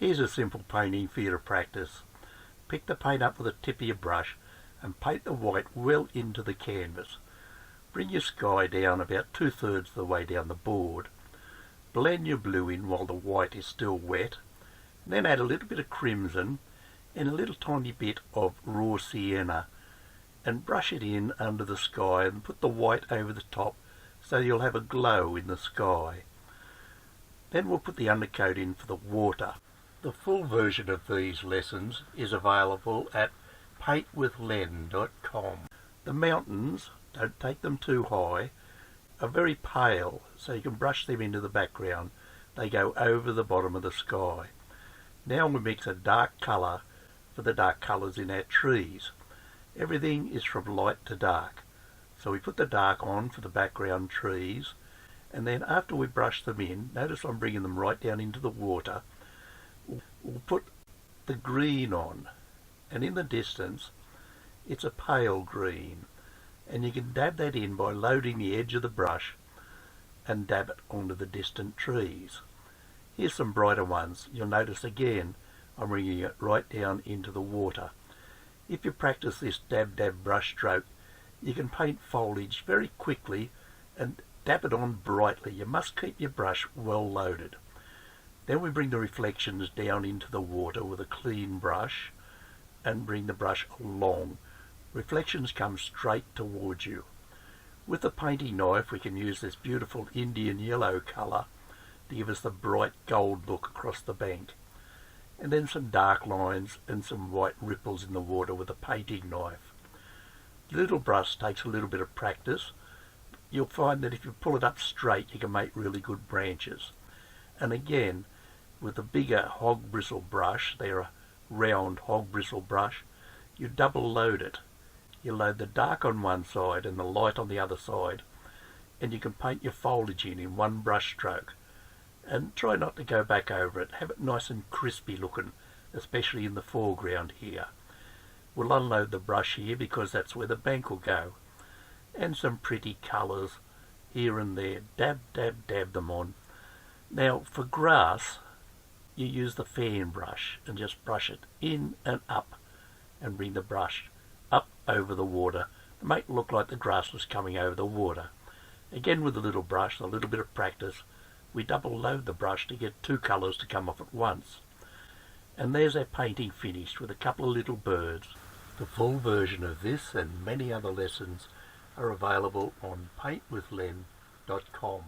Here's a simple painting for you to practice. Pick the paint up with the tip of your brush and paint the white well into the canvas. Bring your sky down about 2/3 of the way down the board. Blend your blue in while the white is still wet. Then add a little bit of crimson and a little tiny bit of raw sienna and brush it in under the sky and put the white over the top so you'll have a glow in the sky. Then we'll put the undercoat in for the water. The full version of these lessons is available at paintwithlen.com. The mountains, don't take them too high, are very pale, so you can brush them into the background. They go over the bottom of the sky. Now we mix a dark colour for the dark colours in our trees. Everything is from light to dark. So we put the dark on for the background trees, and then after we brush them in, notice I'm bringing them right down into the water, we'll put the green on, and in the distance it's a pale green, and you can dab that in by loading the edge of the brush and dab it onto the distant trees. Here's some brighter ones. You'll notice again I'm bringing it right down into the water. If you practice this dab brush stroke, you can paint foliage very quickly and dab it on brightly. You must keep your brush well loaded. Then we bring the reflections down into the water with a clean brush and bring the brush along. Reflections come straight towards you. With the painting knife we can use this beautiful Indian yellow colour to give us the bright gold look across the bank. And then some dark lines and some white ripples in the water with a painting knife. The little brush takes a little bit of practice. You'll find that if you pull it up straight you can make really good branches. And again, with a bigger hog bristle brush, they're a round hog bristle brush, you double load it. You load the dark on one side and the light on the other side, and you can paint your foliage in one brush stroke. And try not to go back over it. Have it nice and crispy looking, especially in the foreground here. We'll unload the brush here because that's where the bank will go. And some pretty colours here and there. Dab them on. Now for grass, you use the fan brush and just brush it in and up and bring the brush up over the water to make it look like the grass was coming over the water. Again with a little brush, a little bit of practice, we double load the brush to get two colours to come off at once. And there's our painting finished with a couple of little birds. The full version of this and many other lessons are available on paintwithlen.com.